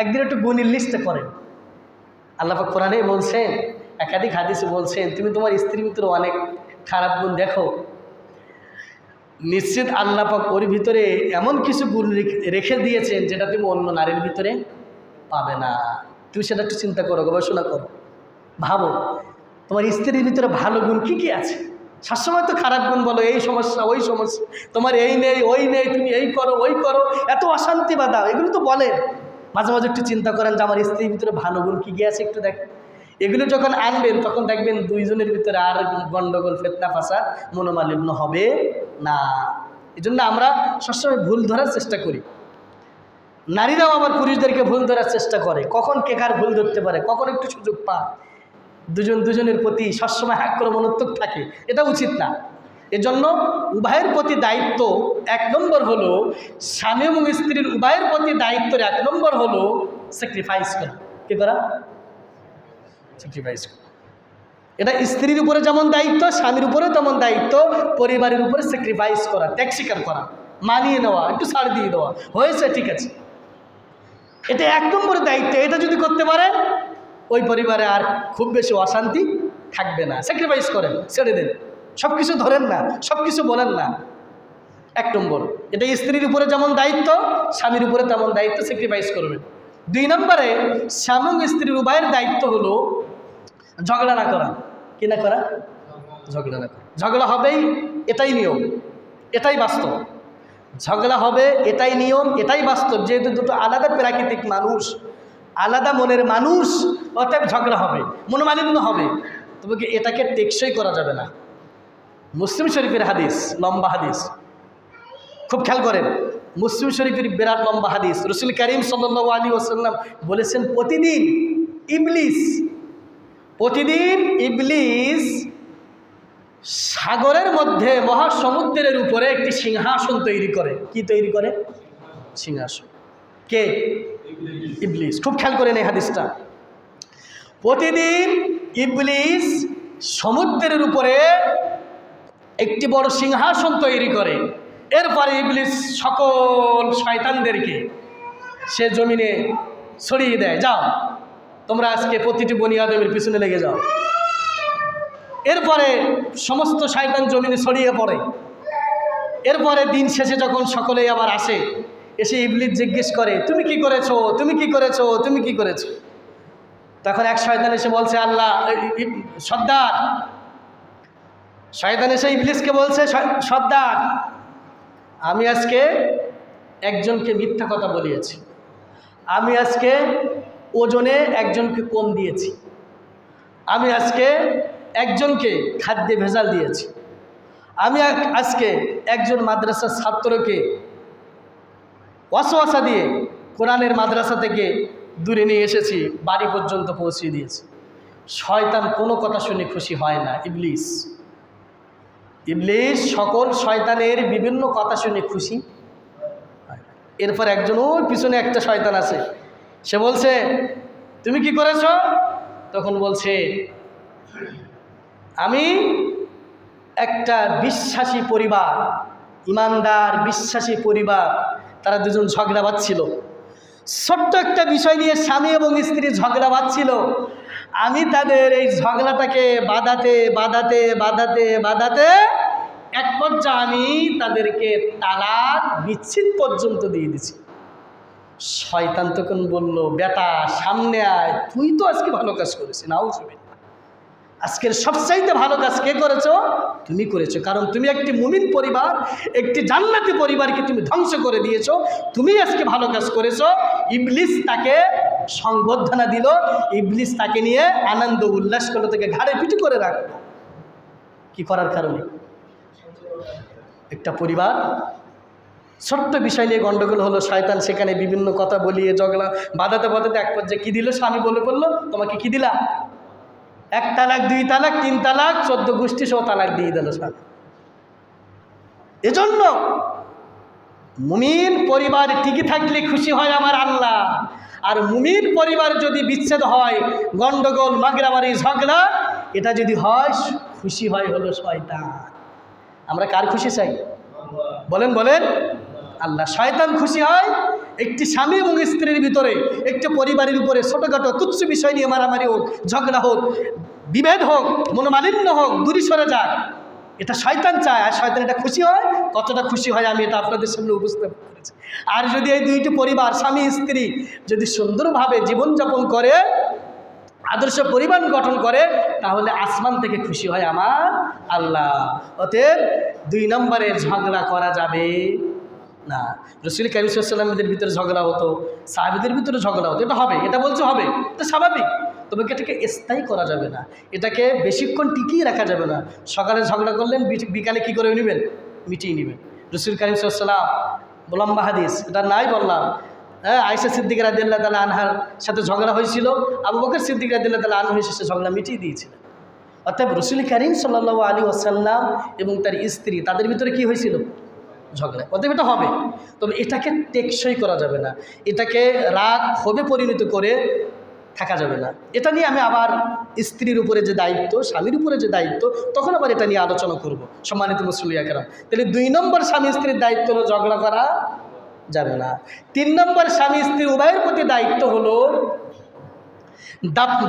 একদিন একটু গুণের লিস্টে করেন। আল্লাহ পাক কোরআনে বলছেন, একাধিক হাদিসে বলছেন, তুমি তোমার স্ত্রীর ভিতরে অনেক খারাপ গুণ দেখো, নিশ্চিত আল্লাহ পাক ওর ভিতরে এমন কিছু গুণ রেখে দিয়েছেন যেটা তুমি অন্য নারীর ভিতরে পাবে না। তুমি সেটা একটু চিন্তা করো, গবেষণা করো, ভাবো তোমার স্ত্রীর ভিতরে ভালো গুণ কী কী আছে। সবসময় তো খারাপ গুণ বলো, এই সমস্যা, ওই সমস্যা, তোমার এই নেই, ওই নেই, তুমি এই করো, ওই করো, এত অশান্তি বাধা, এগুলো তো বলেন। মাঝে মাঝে একটু চিন্তা করেন যে আমার স্ত্রীর ভিতরে ভালো গুণ কী কী আছে, একটু দেখেন। এগুলো যখন আনবেন তখন দেখবেন দুইজনের ভিতরে আর গন্ডগোল, ফেতনা, ফাসাদ, মনোমালিন্য হবে না। এই জন্য আমরা সবসময় ভুল ধরার চেষ্টা করি। নারীরাও আবার পুরুষদেরকে ভুল ধরার চেষ্টা করে, কখন কে কার ভুল ধরতে পারে, কখন একটু সুযোগ পায়। দুজনের প্রতি সবসময় আক্রমণাত্মক থাকে, এটা উচিত না। এজন্য উভয়ের প্রতি দায়িত্ব 1 নম্বর হলো, স্বামী এবং স্ত্রীর উভয়ের প্রতি দায়িত্বের 1 নম্বর হলো স্যাক্রিফাইস করা। কি করা? স্যাক্রিফাইস করা। এটা স্ত্রীর উপরে যেমন দায়িত্ব, স্বামীর উপরে তেমন দায়িত্ব, পরিবারের উপরে স্যাক্রিফাইস করা, ত্যাগ স্বীকার করা, মানিয়ে নেওয়া, একটু ছাড় দিয়ে দেওয়া, হয়েছে ঠিক আছে, এটা 1 নম্বরের দায়িত্ব। এটা যদি করতে পারেন, ওই পরিবারে আর খুব বেশি অশান্তি থাকবে না। স্যাক্রিফাইস করেন, ছেড়ে দেন, সব কিছু ধরেন না, সব কিছু বলেন না। 1 নম্বর, এটা স্ত্রীর উপরে যেমন দায়িত্ব, স্বামীর উপরে তেমন দায়িত্ব, স্যাক্রিফাইস করবেন। 2 নম্বরে, স্বামী এবং স্ত্রীর উভয়ের দায়িত্ব হলো ঝগড়া না করা। কি না করা? ঝগড়া না করা। ঝগড়া হবেই, এটাই নিয়ম, এটাই বাস্তব। ঝগড়া হবে, এটাই নিয়ম, এটাই বাস্তব। যেহেতু দুটো আলাদা প্রাকৃতিক মানুষ, আলাদা মনের মানুষ, অতএব ঝগড়া হবে, মনোমালিন্য হবে। তবে কি এটাকে টেকসই করা যাবে না। মুসলিম শরীফের হাদিস, লম্বা হাদিস, খুব খেয়াল করেন। মুসলিম শরীফের বিরাট লম্বা হাদিস। রাসূল করিম সাল্লাল্লাহু আলাইহি ওয়াসাল্লাম বলেছেন, প্রতিদিন ইবলিস সাগরের মধ্যে, মহাসমুদ্রের উপরে একটি সিংহাসন তৈরি করে। কি তৈরি করে? সিংহাসন। কে? ইবলিস। খুব খেয়াল করেন এই হাদিসটা। প্রতিদিন ইবলিস সমুদ্রের উপরে একটি বড় সিংহাসন তৈরি করে। এরপরে ইবলিস সকল শয়তানদেরকে সে জমিনে ছড়িয়ে দেয়, যাও তোমরা আজকে প্রতিটি বনি আদমের পিছনে লেগে যাও। এরপরে সমস্ত শয়তান জমিনে ছড়িয়ে পড়ে। এরপরে দিন শেষে যখন সকলেই আবার আসে, এসে ইবলিস জিজ্ঞেস করে, তুমি কি করেছো, তুমি কি করেছো, তুমি কি করেছো? তখন এক শয়তান এসে বলছে, আল্লাহ সর্দার, শয়তান এসে ইবলিসকে বলছে, সর্দার আমি আজকে একজনকে মিথ্যা কথা বলিয়েছি, আমি আজকে ওজনে একজনকে কম দিয়েছি, আমি আজকে একজনকে খাদ্যে ভেজাল দিয়েছি, আমি আজকে একজন মাদ্রাসার ছাত্রকে ওয়াসওয়াসা দিয়ে কোরআনের মাদ্রাসা থেকে দূরে নিয়ে এসেছি, বাড়ি পর্যন্ত পৌঁছে দিয়েছি। শয়তান কোনো কথা শুনে খুশি হয় না। ইবলিস সকল শয়তানের বিভিন্ন কথা শুনে খুশি। এরপর একজন ওর পিছনে একটা শয়তান আছে, সে বলছে, তুমি কি করেছ? তখন বলছে, আমি একটা বিশ্বাসী পরিবার, ইমানদার বিশ্বাসী পরিবার, তারা দুজন ঝগড়া বাঁধছিল, ছোট্ট একটা বিষয় নিয়ে স্বামী এবং স্ত্রী ঝগড়া বাঁধছিল, আমি তাদের এই ঝগড়াটাকে বাঁধাতে বাঁধাতে বাঁধাতে বাঁধাতে এক পর্যায়ে আমি তাদেরকে তালাক বিচ্ছেদ পর্যন্ত দিয়ে দিছি। শয়তান তখন বলল, বেটা সামনে আয়, তুই তো আজকে ভালো কাজ করেছিস, নাউজুবিল্লাহ, আজকের সবচাইতে ভালো কাজ কে করেছো? তুমি করেছো, কারণ তুমি একটি মুমিন পরিবার, একটি জান্নাতি পরিবারকে তুমি ধ্বংস করে দিয়েছো, তুমি আজকে ভালো কাজ করেছো। ইবলিস তাকে সংবর্ধনা দিল, ইবলিস তাকে নিয়ে আনন্দ উল্লাস করলো, তাকে ঘাড়ে পিঠে করে রাখলো। কি করার কারণে? একটা পরিবার ছোট্ট বিষয় নিয়ে গন্ডগোল হলো, শয়তান সেখানে বিভিন্ন কথা বলিয়ে ঝগড়া বাঁধাতে বাঁধাতে এক পর্যায়ে কি দিল, স্বামী বলে বললো, তোমাকে কি দিলা? 1 তালাক, 2 তালাক, 3 তালাক, 14 গোষ্ঠী সহ তালাক দিয়ে দিল স্বামী। এজন্য মুমিন পরিবার টিকে থাকলে খুশি হয় আমার আল্লাহ, আর মুমিন পরিবার যদি বিচ্ছেদ হয়, গন্ডগোল মাগরামারি ঝগড়া এটা যদি হয়, খুশি হয় হলো শয়তান। আমরা কার খুশি চাই? বলেন বলেন, আল্লাহ। শয়তান খুশি হয় একটি স্বামী এবং স্ত্রীর ভিতরে, একটি পরিবারের উপরে ছোটোখাটো তুচ্ছ বিষয় নিয়ে মারামারি হোক, ঝগড়া হোক, বিভেদ হোক, মনোমালিন্য হোক, দূরে সরে যাক, এটা শয়তান চায়। আর শয়তান এটা খুশি হয়, কতটা খুশি হয় আমি এটা আপনাদের সামনে উপস্থাপন করেছি। আর যদি এই দুইটি পরিবার, স্বামী স্ত্রী যদি সুন্দরভাবে জীবনযাপন করে, আদর্শ পরিবার গঠন করে, তাহলে আসমান থেকে খুশি হয় আমার আল্লাহ। অতএব 2 নম্বরের ঝগড়া করা যাবে না। রাসূল কারীম সাল্লাল্লাহু আলাইহি ওয়াসাল্লামের ভিতরে ঝগড়া হতো, সাহাবীদের ভিতরে ঝগড়া হতো, এটা হবে, এটা বলছে হবে, এটা স্বাভাবিক। তবে এটাকে স্থায়ী করা যাবে না, এটাকে বেশিক্ষণ টিকিয়ে রাখা যাবে না। সকালে ঝগড়া করলেন, বিকালে কি করে নেবেন? মিটিয়ে নেবেন। রাসূল কারীম সাল্লাল্লাহু আলাইহি ওয়াসাল্লাম, লম্বা হাদিস, এটা নাই বললাম, হ্যাঁ, আয়েশা সিদ্দিকা রাদিয়াল্লাহু তাআলা আনহার সাথে ঝগড়া হয়েছিল, আবু বকর সিদ্দিক রাদিয়াল্লাহু তাআলা আনহু এসে ঝগড়া মিটিয়ে দিয়েছিলেন। অর্থাৎ রাসূল কারীম সাল্লাল্লাহু আলাইহি ওয়াসাল্লাম এবং তার স্ত্রী, তাদের ভিতরে কি হয়েছিল? ঝগড়া। অতএব এটা হবে, তবে এটাকে টেকসই করা যাবে না, এটাকে রাগ ক্ষোভে পরিণত করে থাকা যাবে না। এটা নিয়ে আমি আবার স্ত্রীর উপরে যে দায়িত্ব, স্বামীর উপরে যে দায়িত্ব, তখন আবার এটা নিয়ে আলোচনা করব সম্মানিত মুসলিয়া কেরাম। তাহলে 2 নম্বর স্বামী স্ত্রীর দায়িত্ব হলো ঝগড়া করা যাবে না। 3 নম্বর স্বামী স্ত্রী উভয়ের প্রতি দায়িত্ব হলো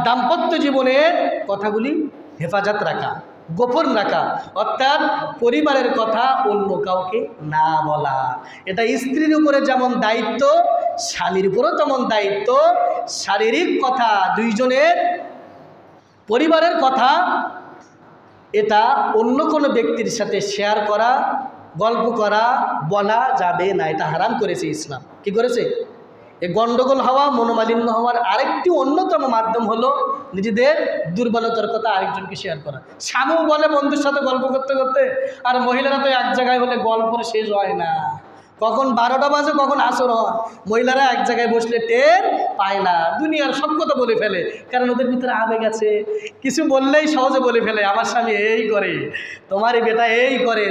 দাম্পত্য জীবনের কথাগুলি হেফাজত রাখা, গোপন রাখা, অর্থাৎ পরিবারের কথা অন্য কাউকে না বলা। এটা স্ত্রীর উপরে যেমন দায়িত্ব, স্বামীর উপরেও তেমন দায়িত্ব। শারীরিক কথা, দুইজনের পরিবারের কথা, এটা অন্য কোনো ব্যক্তির সাথে শেয়ার করা, গল্প করা, বলা যাবে না, এটা হারাম করেছে ইসলাম। কি করেছে? এই গণ্ডগোল হওয়া, মনোমালিন্য হওয়ার আরেকটি অন্যতম মাধ্যম হলো নিজেদের দুর্বলতার কথা আরেকজনকে শেয়ার করা। স্বামীও বলে বন্ধুর সাথে গল্প করতে করতে, আর মহিলারা তো এক জায়গায় হলে গল্পের শেষ হয় না, কখন 12টা বাজে, কখন আসর হয়, মহিলারা এক জায়গায় বসলে টের পায় না, দুনিয়ার সব কথা বলে ফেলে, কারণ ওদের ভিতরে আবেগ আছে, কিছু বললেই সহজে বলে ফেলে, আমার স্বামী এই করে, তোমার এই বেটা এই করে,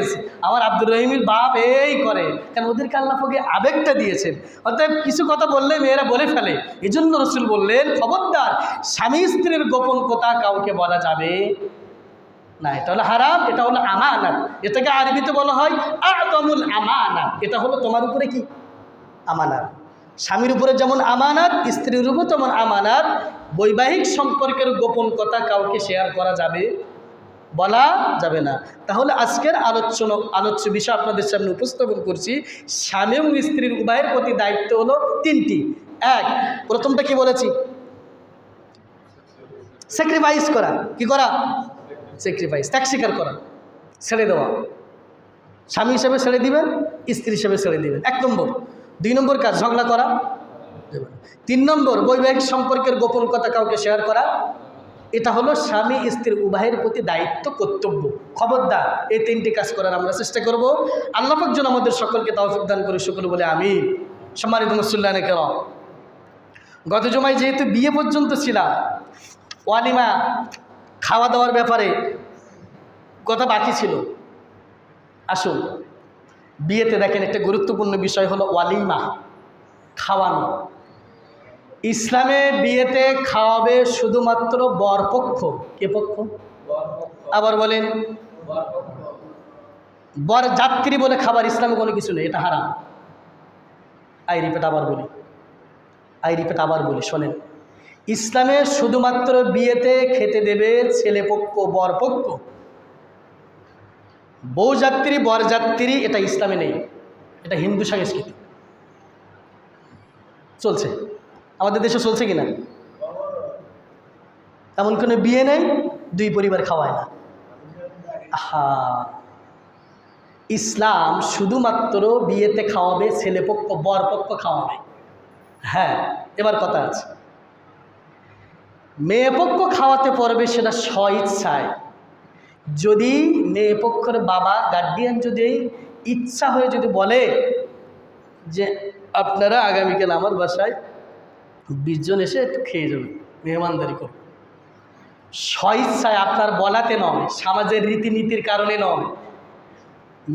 আমার আব্দুর রহিমের বাপ এই করে, কারণ ওদেরকে আল্লাহ পাকে আবেগটা দিয়েছেন। অতএব কিছু কথা বললে মেয়েরা বলে ফেলে। এই জন্য রাসূল বললেন, খবরদার স্বামী স্ত্রীর গোপন কথা কাউকে বলা যাবে না, এটা হলো হারাম, এটা হলো আমানত। এটাকে আরবিতে বলা হয় আ'যামুল আমানাত। এটা হলো তোমার উপরে কি? আমানত। স্বামীর উপরে যেমন আমানত, স্ত্রীর উপর তেমন আমানত। বৈবাহিক সম্পর্কের গোপন কথা কাউকে শেয়ার করা যাবে, বলা যাবে না। তাহলে আজকের আলোচ্য বিষয় আপনাদের সামনে উপস্থাপন করছি। স্বামী এবং স্ত্রীর উভয়ের প্রতি দায়িত্ব হলো তিনটি। এক, প্রথমটা কি বলেছি? স্যাক্রিফাইস করা। কি করা? স্যাক্রিফাইস, ত্যাগ স্বীকার করা, ছেড়ে দেওয়া। স্বামী হিসেবে ছেড়ে দিবেন, স্ত্রী হিসেবে ছেড়ে দিবেন, 1 নম্বর। 2 নম্বর কাজ ঝগড়া করা। 3 নম্বর বৈবাহিক সম্পর্কের গোপন কথা কাউকে শেয়ার করা। এটা হলো স্বামী স্ত্রীর উভয়ের প্রতি দায়িত্ব, কর্তব্য। খবরদার এই 3টি কাজ করার আমরা চেষ্টা করব। আল্লাহ পাক যেন আমাদের সকলকে তৌফিক দান করে, সকলে বলে আমিন। সম্মানিত মুসল্লিয়ানে কেরাম, গত জুমায় যেহেতু বিয়ে পর্যন্ত ছিলাম, ওয়ালিমা খাওয়া দাওয়ার ব্যাপারে কথা বাকি ছিল। আসুন, বিয়েতে দেখেন একটা গুরুত্বপূর্ণ বিষয় হলো ওয়ালিমা, খাওয়ানো। ইসলামে বিয়েতে খাওয়াবে শুধুমাত্র বরপক্ষ। কে পক্ষ? আবার বলেন, বর যাত্রী বলে খাবার ইসলামে কোনো কিছু নেই, এটা হারাম। আই রিপিট আবার বলি, শোনেন। ইসলামে শুধুমাত্র বিয়েতে খেতে দেবে ছেলেপক্ষ, বরপক্ষ। বউযাত্রী, বরযাত্রী এটা ইসলামে নেই, এটা হিন্দু সংস্কৃতি চলছে। আমাদের দেশে চলছে কিনা? এমন কোনো বিয়ে নেই 2 পরিবার খাওয়ায় না। ইসলাম শুধুমাত্র বিয়েতে খাওয়াবে ছেলেপক্ষ, বরপক্ষ খাওয়াবে। হ্যাঁ, এবার কথা আছে, মেয়েপক্ষ খাওয়াতে পারবে সেটা স্বইচ্ছায়। যদি মেয়েপক্ষের বাবা গার্ডিয়ান যদি ইচ্ছা হয়ে যদি বলে যে আপনারা আগামীকাল আমার বাসায় 20 জন এসে একটু খেয়ে যাবেন, মেহমানদারি করুন, স্বইচ্ছায়, আপনার বলাতে নয়, সমাজের রীতিনীতির কারণে নয়।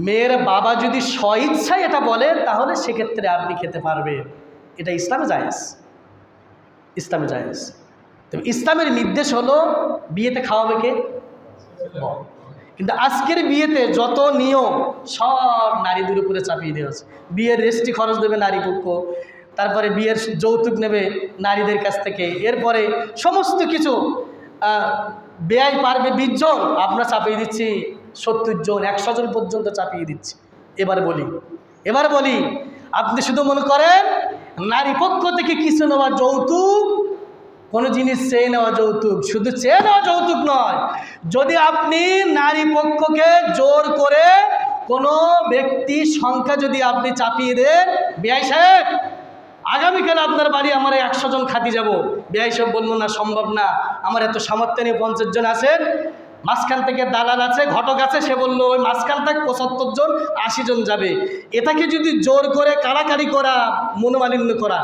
মেয়ের বাবা যদি স্বইচ্ছায় এটা বলে তাহলে সেক্ষেত্রে আপনি খেতে পারবেন। এটা ইসলামে জায়েজ, ইসলামে জায়েজ। তবে ইসলামের নির্দেশ হলো বিয়েতে খাওয়াবে কে? কিন্তু আজকের বিয়েতে যত নিয়ম সব নারীদের উপরে চাপিয়ে দেওয়া আছে। বিয়ের রেজিস্ট্রি খরচ দেবে নারী পক্ষ, তারপরে বিয়ের যৌতুক নেবে নারীদের কাছ থেকে, এরপরে সমস্ত কিছু ব্যয় পারবে 20 জন, আমরা চাপিয়ে দিচ্ছি 70 জন, 100 জন পর্যন্ত চাপিয়ে দিচ্ছি। এবার বলি, আপনি শুধু মনে করেন নারী পক্ষ থেকে কিছু নেওয়া যৌতুক, কোনো জিনিস চেয়ে নেওয়া যৌতুক, শুধু চেয়ে নেওয়া যৌতুক নয়। যদি আপনি নারী পক্ষকে জোর করে কোনো ব্যক্তি সংখ্যা যদি আপনি চাপিয়ে দেন, বিআই সাহেব আগামীকাল আপনার বাড়ি আমার 100 জন খাতি যাব, বিআই সাহেব বলবো না, সম্ভব না, আমার এত সামর্থ্য নেই, 50 জন আছেন, মাঝখান থেকে দালাল আছে, ঘটক আছে, সে বললো ওই মাঝখান থেকে 75 জন, 80 জন যাবে। এটাকে যদি জোর করে কাড়াকাড়ি করা, মনোমালিন্য করা,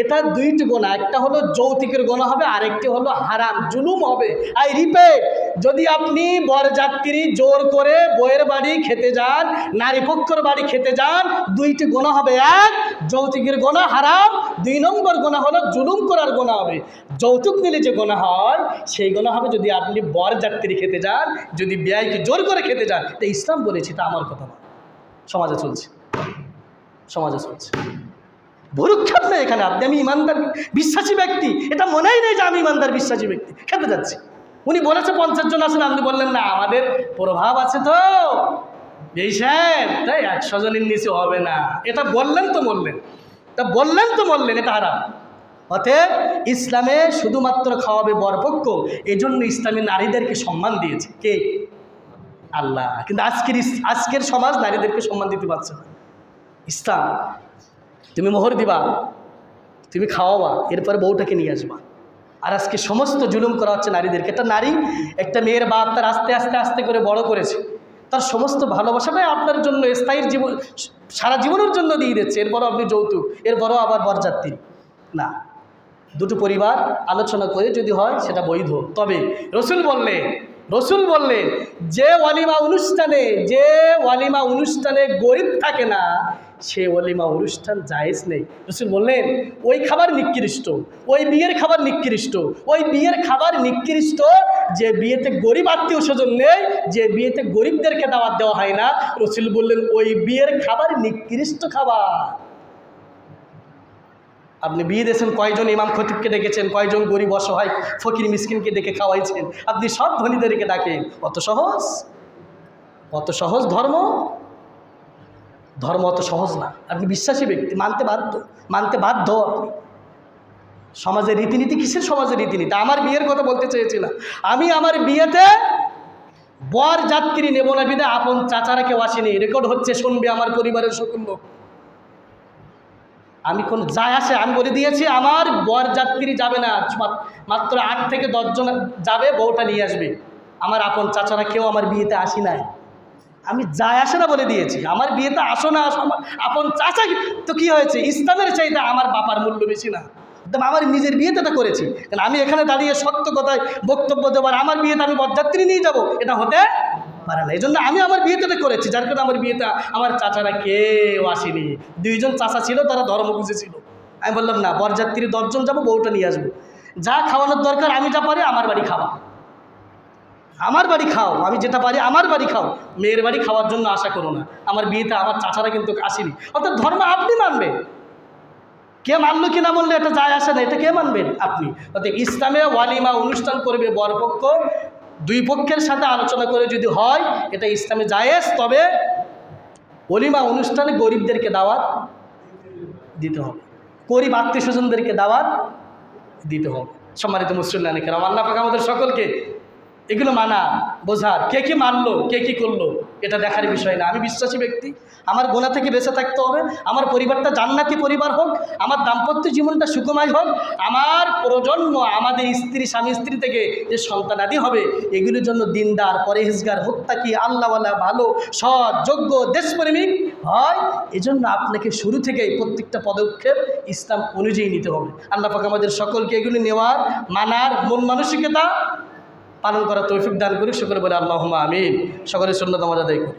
এটা 2টি গোনা। একটা হলো যৌতুকের গোনা হবে, আরেকটি হলো হারাম, জুলুম হবে। আই রিপিট, যদি আপনি বরযাত্রী জোর করে বইয়ের বাড়ি খেতে যান, নারী পক্ষের বাড়ি খেতে যান, 2টি গোনা হবে। 1, যৌতুকের গোনা হারাম। 2 নম্বর গোনা হলো জুলুম করার গোনা হবে। যৌতুক নিলে যে গোনা হয় সেই গোনা হবে যদি আপনি বরযাত্রী খেতে যান, যদি বিয়াইকে জোর করে খেতে যান। এটা ইসলাম বলেছে, এটা আমার কথা না, সমাজে চলছে, ভুরুক্ষেপ নেই এখানে। আমি ইমানদার বিশ্বাসী ব্যক্তি, এটা মনেই নেই যে আমি ইমানদার বিশ্বাসী ব্যক্তি, খেতে যাচ্ছি। উনি বলেছে 50 জন আছেন, আপনি বললেন না, আমাদের প্রভাব আছে তো এই সাহেব, তাই 100 জনের নিচে হবে না। এটা বললেন তো বললেন, এটা হারাম। অতএব ইসলামে শুধুমাত্র খাওয়াবে বরপক্ষ, এজন্য ইসলামী নারীদেরকে সম্মান দিয়েছে কে? আল্লাহ। কিন্তু আজকের সমাজ নারীদেরকে সম্মান দিতে পারছে না। ইসলাম, তুমি মোহর দিবা, তুমি খাওয়াবা, এরপরে বউটাকে নিয়ে আসবা। আর আজকে সমস্ত জুলুম করা হচ্ছে নারীদেরকে। একটা মেয়ের বাপ তার আস্তে আস্তে করে বড় করেছে, তার সমস্ত ভালোবাসাটাই আপনার জন্য স্থায়ী জীবন, সারা জীবনের জন্য দিয়ে দিচ্ছে, এরপরও আপনি যৌতুক, এরপরও আবার বরযাত্রী না। 2টো পরিবার আলোচনা করে যদি হয় সেটা বৈধ। তবে রসুল বললেন যে ওয়ালিমা অনুষ্ঠানে গরিব থাকে না, সে ওয়ালিমা অনুষ্ঠান জায়েজ নেই। রসুল বললেন ওই খাবার নিকৃষ্ট, ওই বিয়ের খাবার নিকৃষ্ট, যে বিয়েতে গরিব আত্মীয় স্বজন নেই, যে বিয়েতে গরিবদেরকে দাওয়াত দেওয়া হয় না। রসুল বললেন ওই বিয়ের খাবার নিকৃষ্ট খাবার। আপনি বিয়ে দিয়েছেন, কয়জন ইমাম খতিবকে ডেকেছেন, কয়জন গরিব অসহায় ফকির মিসকিনকে ডেকে খাওয়াইছেন, আপনি সব ধনীদেরকে ডাকেন। অত সহজ? অত সহজ ধর্ম? ধর্ম অত সহজ না। আপনি বিশ্বাসী ব্যক্তি, মানতে বাধ্য, মানতে বাধ্য আপনি। সমাজের রীতিনীতি কিসের সমাজের রীতিনীতি? আমার বিয়ের কথা বলতে চেয়েছিলাম। আমি আমার বিয়েতে বর যাত্রী নেব না বিদে আপন চাচারা কেউ আসেনি, রেকর্ড হচ্ছে, শুনবে আমার পরিবারের সকল লোক। আমি কোন যায় আসে, আমি বলে দিয়েছি আমার বর যাত্রী যাবে না, মাত্র 8 থেকে 10 জন যাবে, বউটা নিয়ে আসবে। আমার আপন চাচারা কেউ আমার বিয়েতে আসি নাই। আমি যায় আসে না বলে দিয়েছি, আমার বিয়েতে আসো না আসো, আমার আপন চাচা তো কি হয়েছে, ইসলামের চাইতে আমার বাবার মূল্য বেশি না? আমার নিজের বিয়েতে এটা করেছি, কারণ আমি এখানে দাঁড়িয়ে সত্য কথায় বক্তব্য দেবার, আমার বিয়েতে আমি বরযাত্রী নিয়ে যাব, এটা হতে পারে না। এই জন্য আমি আমার বিয়েতে এটা করেছি, যার কারণে আমার বিয়েতে আমার চাচারা কেউ আসেনি। 2 জন চাচা ছিল, তারা ধর্ম বুঝেছিল। আমি বললাম না, বরযাত্রী 10 জন যাবো, বউটা নিয়ে আসবো। যা খাওয়ানোর দরকার আমি যা পারি আমার বাড়ি খাওয়া, আমার বাড়ি খাও, আমি যেটা পারি আমার বাড়ি খাও, মেয়ের বাড়ি খাওয়ার জন্য আশা করো না। আমার বিয়েতে আমার চাচারা কিন্তু আসেনি। অর্থাৎ ধর্ম আপনি মানবেন, কে মানলো কি না মানলো এটা যায় আসে না, এটা কে মানবেন? আপনি। অর্থাৎ ইসলামে ওয়ালিমা অনুষ্ঠান করবে বরপক্ষ, 2 পক্ষের সাথে আলোচনা করে যদি হয় এটা ইসলামে জায়েজ। তবে ওলিমা অনুষ্ঠানে গরিবদেরকে দাওয়াত দিতে হবে, গরিব আত্মীয় স্বজনদেরকে দাওয়াত দিতে হবে। সম্মানিত মুসলিম কেরাম, আল্লাহ পাক আমাদের সকলকে এগুলো মানা বোঝার, কে কি মানলো কে কি করলো এটা দেখার বিষয় না। আমি বিশ্বাসী ব্যক্তি, আমার গোনা থেকে বেঁচে থাকতে হবে, আমার পরিবারটা জান্নাতি পরিবার হোক, আমার দাম্পত্য জীবনটা সুখময় হোক, আমার প্রজন্ম, আমাদের স্ত্রী স্বামী স্ত্রী থেকে যে সন্তানাদি হবে এগুলির জন্য দিনদার, পরহেজগার, মুত্তাকি, আল্লাহওয়ালা, ভালো, সৎ, যোগ্য, দেশপ্রেমিক হয়। এজন্য আপনাকে শুরু থেকেই প্রত্যেকটা পদক্ষেপ ইসলাম অনুযায়ী নিতে হবে। আল্লাহ পাক আমাদের সকলকে এগুলি নেওয়ার, মানার মন মানসিকতা পালন করার তৌফিক দান করি। সকলে বলে আল্লাহুম্মা আমিন। সকলের সুন্নাত নামাজ আদায় করি।